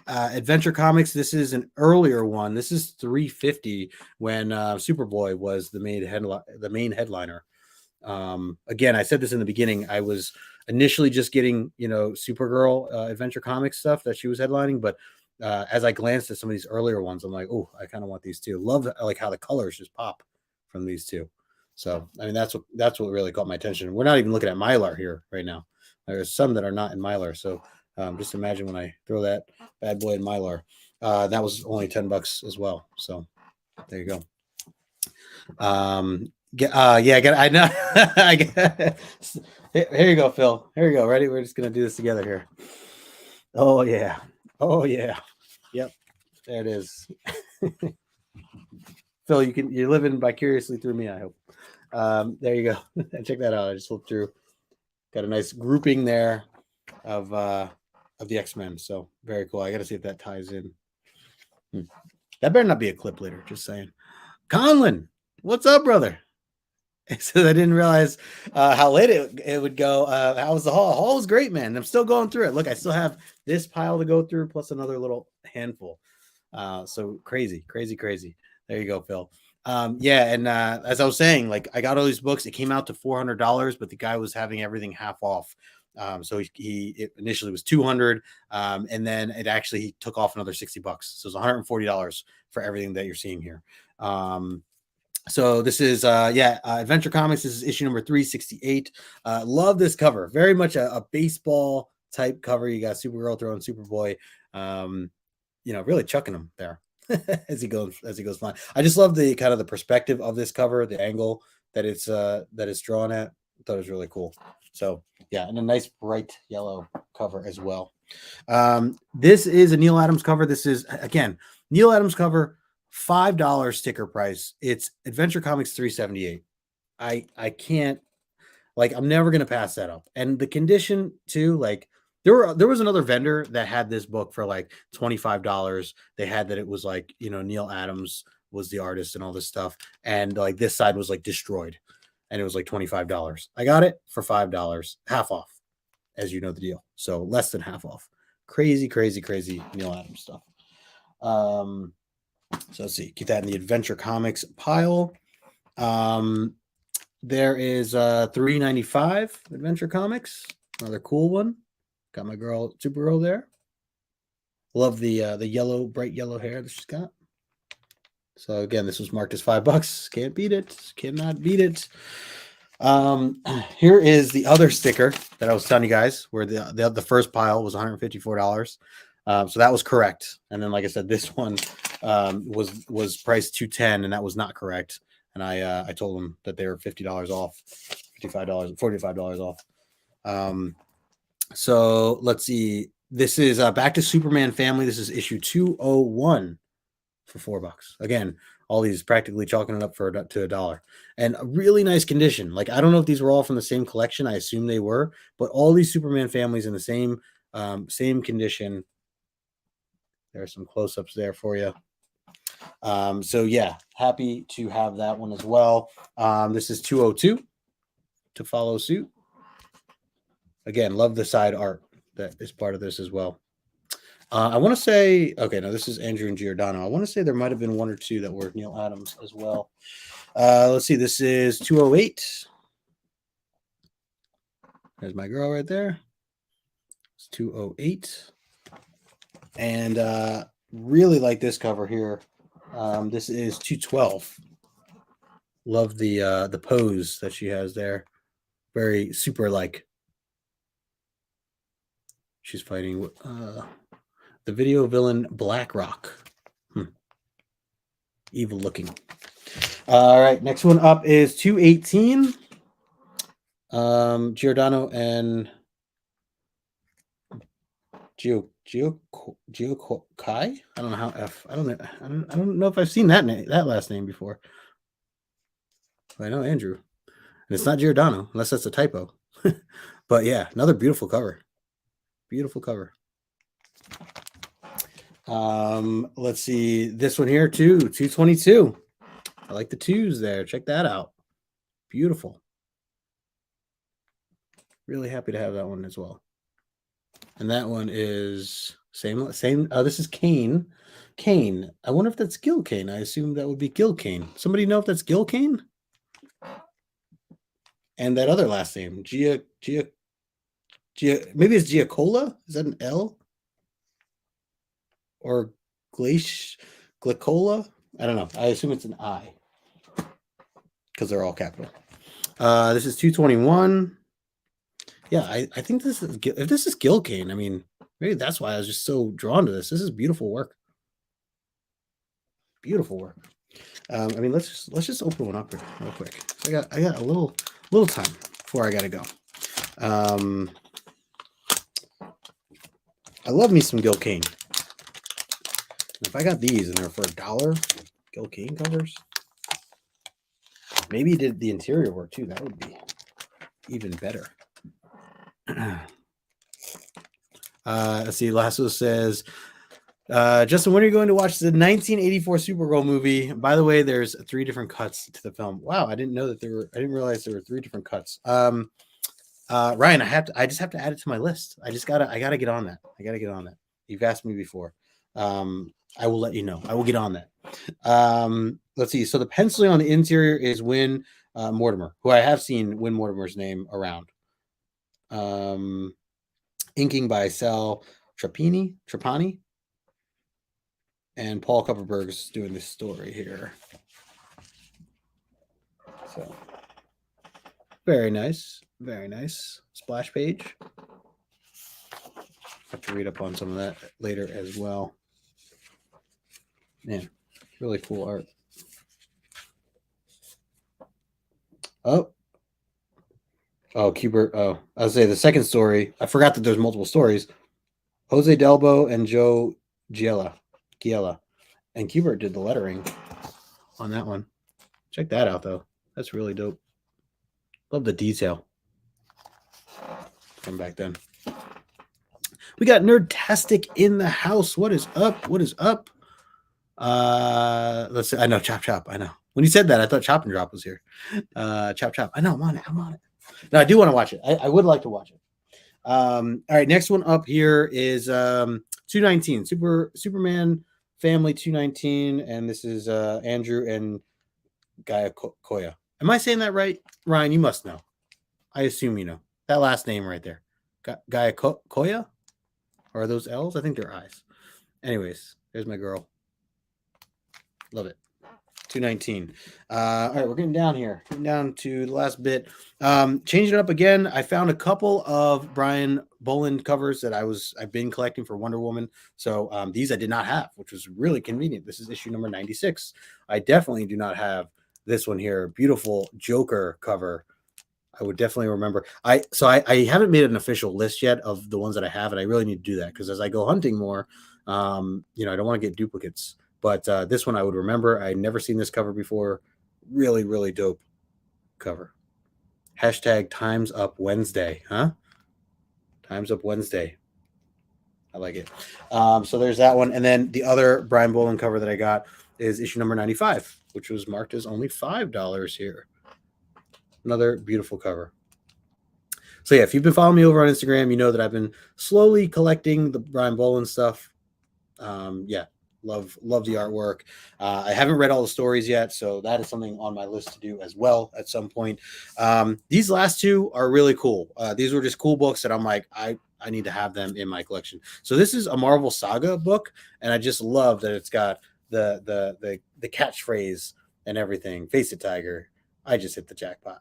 Adventure Comics. This is an earlier one. This is 350 when Superboy was the main headliner. Again, I said this in the beginning. I was initially just getting Supergirl Adventure Comics stuff that she was headlining, but as I glanced at some of these earlier ones, I'm like, oh, I kind of want these too. Love like how the colors just pop from these two. So I mean, that's what really caught my attention. We're not even looking at Mylar here right now. There's some that are not in Mylar. So just imagine when I throw that bad boy in Mylar. That was only $10 as well. So there you go. I know. Here you go, Phil. Here you go. Ready? We're just gonna do this together here. Oh yeah. Yep. There it is. Phil, you're living vicariously through me, I hope. There you go. Check that out. I just flipped through. Got a nice grouping there of the X-Men. So very cool. I got to see if that ties in. That better not be a clip later. Just saying. Conlon, what's up, brother? So I didn't realize how late it would go. How was the haul? The haul was great, man. I'm still going through it. Look, I still have this pile to go through plus another little handful. So crazy. There you go, Phil. Yeah, and as I was saying, like I got all these books. It came out to $400, but the guy was having everything half off. So it initially was $200, and then he took off another $60. So it's $140 for everything that you're seeing here. So this is Adventure Comics. This is issue number 368. Love this cover. Very much a baseball type cover. You got Supergirl throwing Superboy, really chucking him there as he goes flying. I just love the kind of the perspective of this cover, the angle that it's drawn at. I thought it was really cool. So yeah, and a nice bright yellow cover as well. This is a Neil Adams cover. This is again Neil Adams cover. $5 sticker price. It's Adventure Comics 378. I can't, like, I'm never gonna pass that up. And the condition too, like there was another vendor that had this book for like $25. They had that it was like Neil Adams was the artist and all this stuff, and like this side was like destroyed, and it was like $25. I got it for $5, half off, as you know the deal. So less than half off. Crazy Neil Adams stuff. So let's see, keep that in the Adventure Comics pile. There is $3.95 Adventure Comics, another cool one. Got my girl Supergirl there. Love the yellow, bright yellow hair that she's got. So again, this was marked as $5. Can't beat it. Cannot beat it. Here is the other sticker that I was telling you guys, where the first pile was $154. So that was correct. And then, like I said, this one was priced $210, and that was not correct. And I told them that they were $50 off, $45 off. So let's see. This is Back to Superman Family. This is issue 201 for $4. Again, all these practically chalking it up to $1, and a really nice condition. Like, I don't know if these were all from the same collection. I assume they were, but all these Superman families in the same condition. There are some close-ups there for you. So yeah, happy to have that one as well. This is 202 to follow suit. Again, love the side art that is part of this as well. I want to say, okay, no, this is Andrew and Giordano. I want to say there might have been one or two that were Neil Adams as well. Let's see. This is 208. There's my girl right there. It's 208. And really like this cover here. This is 212. Love the pose that she has there. Very super like. She's fighting the video villain BlackRock. Evil looking. All right, next one up is 218. Giordano and Gio Kai. I don't know how I don't know if I've seen that last name before. I know Andrew, and it's not Giordano unless that's a typo. But yeah, another beautiful cover. Beautiful cover. Let's see this one here too. 222. I like the twos there. Check that out. Beautiful. Really happy to have that one as well. And that one is same. This is Kane. Kane. I wonder if that's Gil Kane. I assume that would be Gil Kane. Somebody know if that's Gil Kane? And that other last name, maybe it's Giacola. Is that an L? Or Glicola? I don't know. I assume it's an I because they're all capital. This is 221. Yeah, I think this is, if this is Gil Kane, I mean, maybe that's why I was just so drawn to this. This is beautiful work. Beautiful work. I mean, let's just open one up here real quick. I got a little time before I gotta go. I love me some Gil Kane. If I got these and they're for $1, Gil Kane covers. Maybe he did the interior work too. That would be even better. Let's see. Lasso says, Justin, when are you going to watch the 1984 Supergirl movie? By the way, there's 3 different cuts to the film. Wow, I didn't know that I didn't realize there were 3 different cuts. Ryan, I just have to add it to my list. I gotta get on that. You've asked me before. I will let you know. I will get on that. Let's see. So the penciling on the interior is Win Mortimer, who I have seen Win Mortimer's name around. Inking by Sal Trapani, and Paul Kupperberg's doing this story here. So very nice splash page. Have to read up on some of that later as well. Man, really cool art. Oh, Kubert. Oh, I was say the second story. I forgot that there's multiple stories. Jose Delbo and Joe Giella. And Kubert did the lettering on that one. Check that out, though. That's really dope. Love the detail from back then. We got Nerdtastic in the house. What is up? Let's see. I know Chop. I know. When you said that, I thought Chop and Drop was here. Chop. I know. I'm on it. No, I do want to watch it. I would like to watch it. All right. Next one up here is 219 Superman Family 219, and this is Andrew and Gaia Koya. Am I saying that right, Ryan? You must know. I assume you know that last name right there. Gaia Koya, or are those L's? I think they're I's. Anyways, there's my girl. Love it. 219. All right, we're getting down here. Getting down to the last bit. Changing it up again. I found a couple of Brian Boland covers that I've been collecting for Wonder Woman. So these I did not have, which was really convenient. This is issue number 96. I definitely do not have this one here. Beautiful Joker cover. I would definitely remember. I haven't made an official list yet of the ones that I have, and I really need to do that because as I go hunting more, I don't want to get duplicates. But this one I would remember. I'd never seen this cover before. Really, really dope cover. Hashtag Times Up Wednesday, huh? Times Up Wednesday. I like it. So there's that one. And then the other Brian Boland cover that I got is issue number 95, which was marked as only $5 here. Another beautiful cover. So yeah, if you've been following me over on Instagram, you know that I've been slowly collecting the Brian Boland stuff. Love the artwork. I haven't read all the stories yet, so that is something on my list to do as well at some point. These last two are really cool. These were just cool books that I'm like, I need to have them in my collection. So this is a Marvel Saga book, and I just love that it's got the catchphrase and everything. Face it, Tiger. I just hit the jackpot.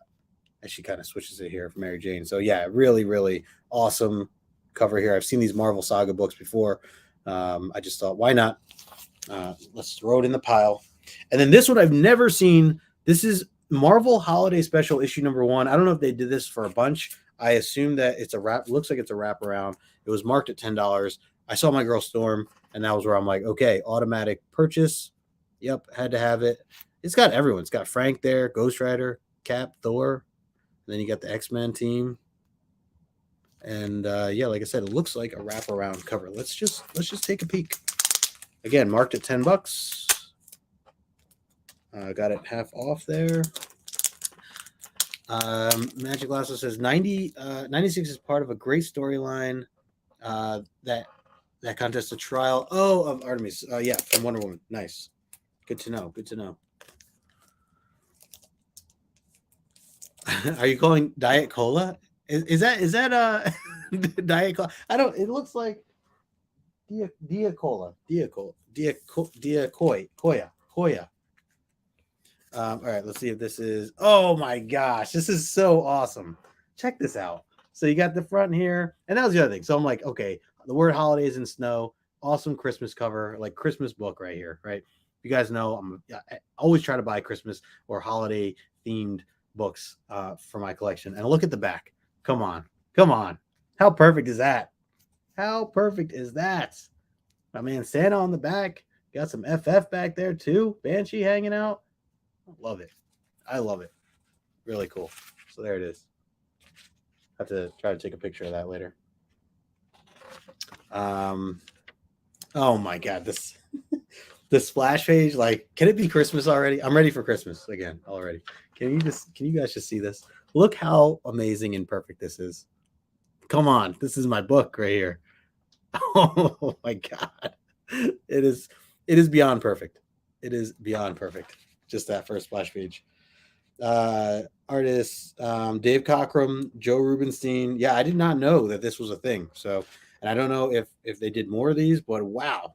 And she kind of switches it here for Mary Jane. So yeah, really, really awesome cover here. I've seen these Marvel Saga books before. I just thought, why not? Let's throw it in the pile. And then this one I've never seen. This is Marvel Holiday Special issue number 1. I don't know if they did this for a bunch. I assume that it's a wrap. Looks like it's a wraparound. It was marked at $10. I saw my girl Storm, and that was where I'm like, okay, automatic purchase. Yep, had to have it. It's got everyone. It's got Frank there, Ghost Rider, Cap, Thor. And then you got the X-Men team. And like I said, it looks like a wraparound cover. Let's just take a peek. Again, marked at $10. Got it half off there. Magic Lasso says 96 is part of a great storyline that contest a trial. Oh, of Artemis. From Wonder Woman. Nice. Good to know. Are you calling Diet Cola? Is that Diet Cola? I don't. It looks like Dia Cola. Koya. All right, let's see if this is. Oh my gosh, this is so awesome! Check this out. So you got the front here, and that was the other thing. So I'm like, okay, the word holidays and snow, awesome Christmas cover, like Christmas book right here, right? You guys know I always try to buy Christmas or holiday themed books for my collection. And look at the back. Come on. How perfect is that? My man Santa on the back. Got some FF back there too. Banshee hanging out. Love it. I love it. Really cool. So there it is. Have to try to take a picture of that later. Oh my God, this the splash page, like, can it be Christmas already? I'm ready for Christmas again already. Can you guys just see this? Look how amazing and perfect this is. Come on, this is my book right here. Oh my God. It is beyond perfect. It is beyond perfect. Just that first splash page. Artists, Dave Cockrum, Joe Rubenstein. Yeah, I did not know that this was a thing. So, and I don't know if they did more of these, but wow.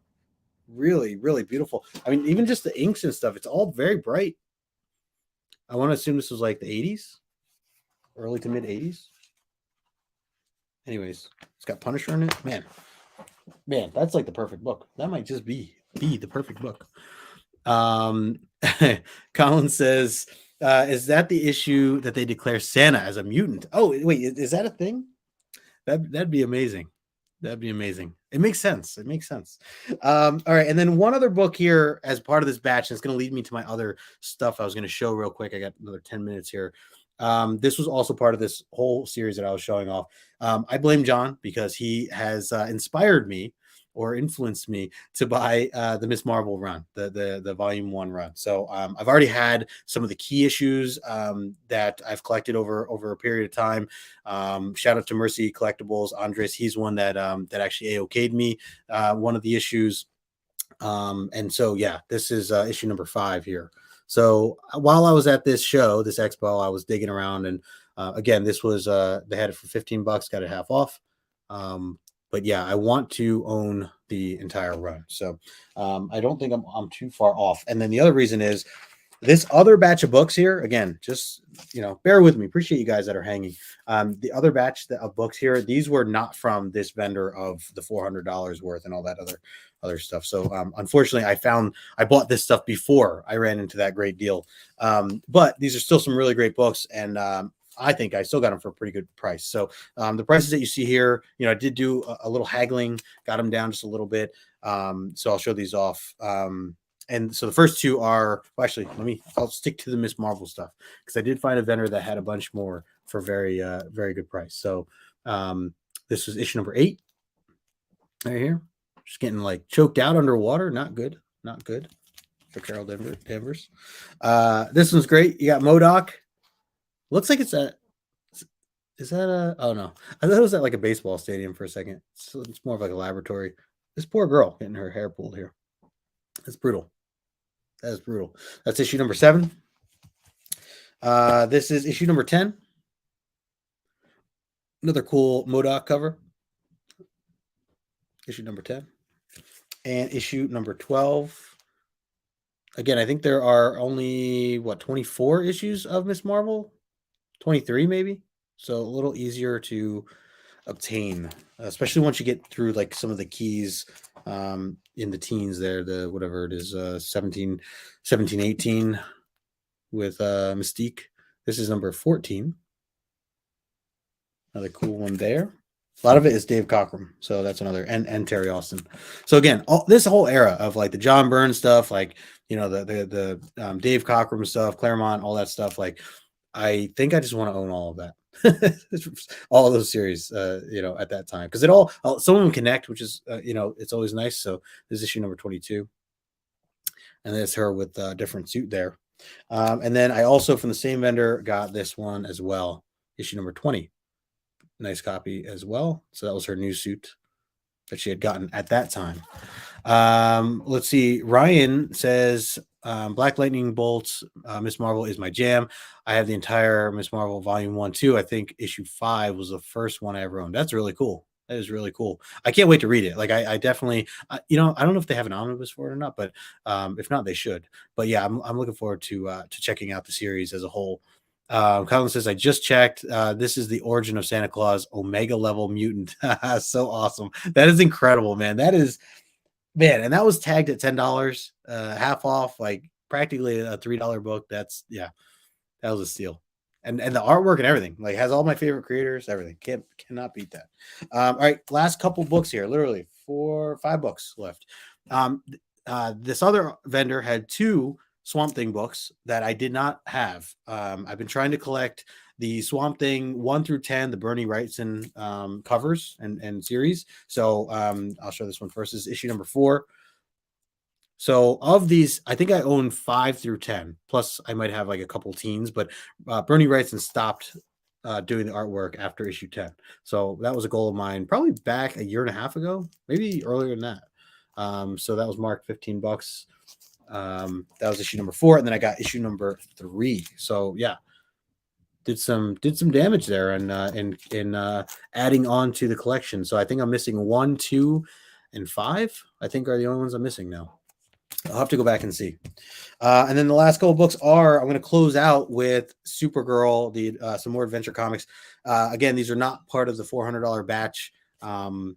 Really, really beautiful. I mean, even just the inks and stuff, it's all very bright. I want to assume this was like the 80s, early to mid 80s. Anyways, it's got Punisher in it. Man, that's like the perfect book. That might just be the perfect book. Colin says, is that the issue that they declare Santa as a mutant? Oh, wait, is that a thing? That'd be amazing. That'd be amazing. It makes sense. All right. And then one other book here as part of this batch, and it's going to lead me to my other stuff I was going to show real quick. I got another 10 minutes here. This was also part of this whole series that I was showing off. I blame John because he has inspired me or influenced me to buy the Miss Marvel run, the volume 1 run. So I've already had some of the key issues that I've collected over a period of time. Shout out to Mercy Collectibles, Andres. He's one that actually AOK'd me one of the issues. And so yeah, this is issue number 5 here. So while I was at this show, this expo, I was digging around, and again, this was they had it for $15, got it half off. But yeah, I want to own the entire run. So I don't think I'm too far off. And then the other reason is This other batch of books here, again, just bear with me. Appreciate you guys that are hanging. The other batch of books here, these were not from this vendor of the $400 worth and all that other stuff. So unfortunately, I bought this stuff before I ran into that great deal. But these are still some really great books, and I think I still got them for a pretty good price. So the prices that you see here, I did do a little haggling, got them down just a little bit. So I'll show these off. And so the first two are, well, actually, I'll stick to the Miss Marvel stuff because I did find a vendor that had a bunch more for very, very good price. So this was issue number 8 right here. Just getting like choked out underwater. Not good. Not good for Carol Danvers. This one's great. You got MODOK. Looks like is that oh no. I thought it was at like a baseball stadium for a second. So it's more of like a laboratory. This poor girl getting her hair pulled here. That's brutal. That is brutal. That's issue number 7. This is issue number 10. Another cool MODOK cover. Issue number 10. And issue number 12. Again, I think there are only, 24 issues of Miss Marvel? 23 maybe? So a little easier to obtain, especially once you get through like some of the keys in the teens there, the whatever it is, 17, 18 with Mystique. This is number 14. Another cool one there. A lot of it is Dave Cockrum, so that's another, and Terry Austin. So again, this whole era of like the John Byrne stuff, like the Dave Cockrum stuff, Claremont, all that stuff. Like, I think I just want to own all of that. All of those series, at that time, because some of them connect, which is it's always nice. So this is issue number 22, and there's her with a different suit there. And then I also, from the same vendor, got this one as well, issue number 20. Nice copy as well. So that was her new suit that she had gotten at that time. Let's see. Ryan says, Black Lightning Bolts, Miss Marvel is my jam. I have the entire Miss Marvel volume 1 too. I think issue 5 was the first one I ever owned. That's really cool. That is really cool. I can't wait to read it. Like, I definitely, I don't know if they have an omnibus for it or not, but if not, they should. But yeah, I'm looking forward to checking out the series as a whole. Colin says, I just checked. This is the Origin of Santa Claus Omega level mutant. So awesome. That is incredible, man. That is, man. And that was tagged at $10, half off, like practically a $3 book. That was a steal. And the artwork and everything, like, has all my favorite creators, everything. Cannot beat that. All right. Last couple books here, literally 5 books left. This other vendor had 2 Swamp Thing books that I did not have. I've been trying to collect the Swamp Thing 1 through 10, the Bernie Wrightson covers and series. So I'll show this one first. This is issue number 4. So of these, I think I own 5 through 10. Plus, I might have like a couple teens, but Bernie Wrightson stopped doing the artwork after issue 10. So that was a goal of mine, probably back a year and a half ago, maybe earlier than that. So that was marked $15. That was issue number 4, and then I got issue number 3. So yeah, did some damage there, and in adding on to the collection. So I think I'm missing 1, 2, and 5. I think are the only ones I'm missing now. I'll have to go back and see. And then the last couple books I'm going to close out with Supergirl, some more adventure comics. Again, these are not part of the $400 batch. Man,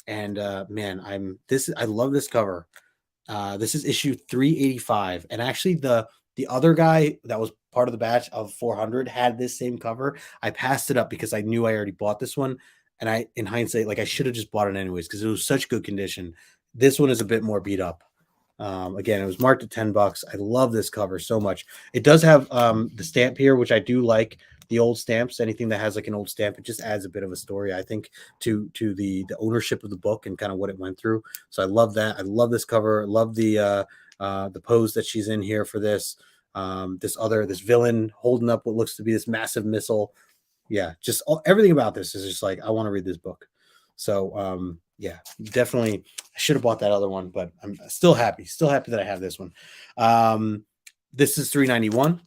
I love this cover. This is issue 385, and actually the other guy that was part of the batch of 400 had this same cover. I passed it up because I knew I already bought this one, and in hindsight, like, I should have just bought it anyways because it was such good condition. This one is a bit more beat up. Again, it was marked at $10. I love this cover so much. It does have the stamp here, which I do like. The old stamps, anything that has like an old stamp, it just adds a bit of a story, I think, to the ownership of the book and kind of what it went through. So I love that. I love this cover. I love the pose that she's in here for this. This villain holding up what looks to be this massive missile. Yeah, just everything about this is just like, I want to read this book. So yeah, definitely. I should have bought that other one, but I'm still happy that I have this one. This is $3.91.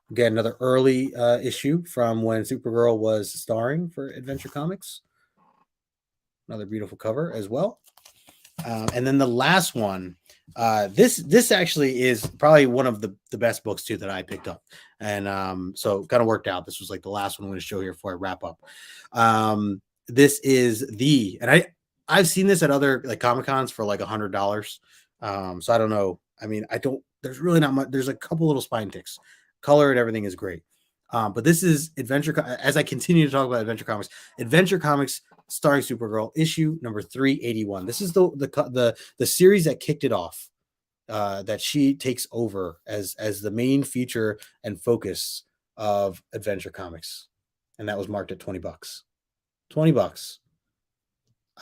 Again, another early issue from when Supergirl was starring for Adventure Comics. Another beautiful cover as well. And then the last one, this actually is probably one of the best books too that I picked up, and so kind of worked out. This was like the last one I'm going to show here before I wrap up. This is and I've seen this at other like Comic Cons for like $100. So I don't know. I mean, I don't. There's really not much. There's a couple little spine ticks. Color and everything is great. But this is as I continue to talk about Adventure Comics starring Supergirl, issue number 381. This is the series that kicked it off. That she takes over as the main feature and focus of Adventure Comics, and that was marked at $20. $20.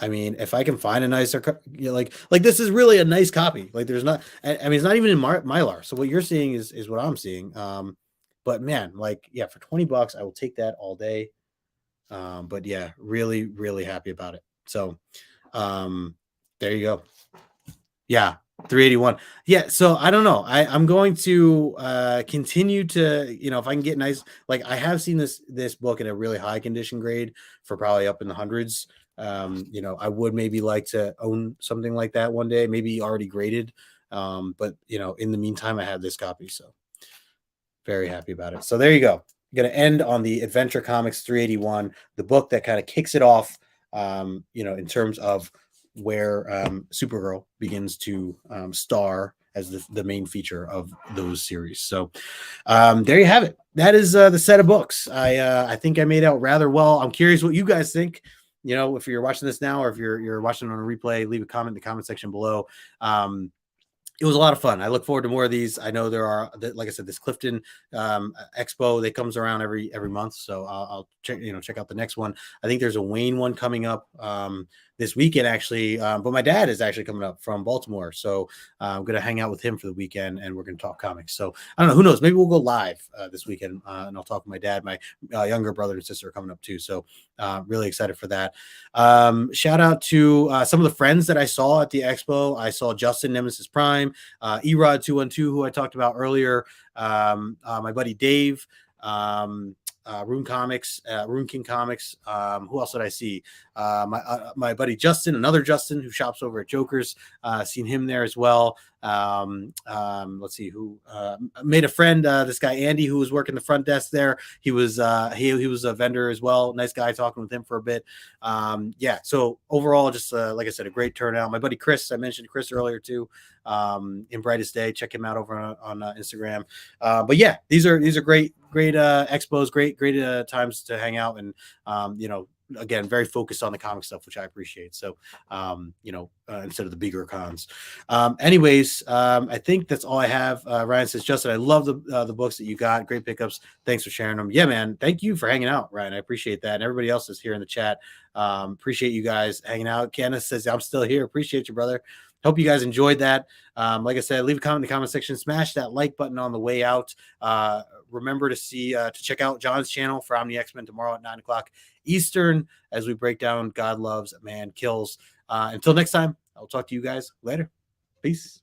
I mean, if I can find a nicer, like this is really a nice copy. Like there's not, I mean, it's not even in Mylar. So what you're seeing is what I'm seeing. But man, like, yeah, for $20, I will take that all day. But yeah, really, really happy about it. So, there you go. Yeah, 381. Yeah, so I don't know. I'm going to continue to, if I can get nice, like I have seen this book in a really high condition grade for probably up in the hundreds. I would maybe like to own something like that one day, maybe already graded. But in the meantime, I have this copy, so very happy about it. So there you go. I'm going to end on the Adventure Comics 381, the book that kind of kicks it off, in terms of where Supergirl begins to star as the main feature of those series. So there you have it. That is the set of books. I think I made out rather well. I'm curious what you guys think. If you're watching this now or if you're watching on a replay, leave a comment in the comment section below. It was a lot of fun. I look forward to more of these. I know there are, like I said, this Clifton expo that comes around every month. So I'll check out the next one. I think there's a Wayne one coming up this weekend actually. But my dad is actually coming up from Baltimore, so I'm gonna hang out with him for the weekend, and we're gonna talk comics. So I don't know. Who knows? Maybe we'll go live this weekend, and I'll talk with my dad. My younger brother and sister are coming up too. So really excited for that. Shout out to some of the friends that I saw at the expo. I saw Justin Nemesis Prime, Erod 212, who I talked about earlier, my buddy Dave, Rune King Comics. Who else did I see? My buddy Justin, another Justin who shops over at Joker's. Seen him there as well. Let's see who made a friend. This guy Andy, who was working the front desk there. He was he was a vendor as well. Nice guy, talking with him for a bit. Yeah. So overall, just like I said, a great turnout. My buddy Chris, I mentioned Chris earlier too. In Brightest Day, check him out over on Instagram. But yeah, these are great expos, great times to hang out, and again, very focused on the comic stuff, which I appreciate. So, instead of the bigger cons. Anyways, I think that's all I have. Ryan says, Justin, I love the books that you got. Great pickups. Thanks for sharing them. Yeah, man. Thank you for hanging out, Ryan. I appreciate that. And everybody else is here in the chat. Appreciate you guys hanging out. Kenneth says, I'm still here. Appreciate you, brother. Hope you guys enjoyed that. Like I said, leave a comment in the comment section. Smash that like button on the way out. Remember to check out John's channel for Omni X-Men tomorrow at 9:00 Eastern as we break down God Loves, Man Kills. Until next time, I'll talk to you guys later. Peace.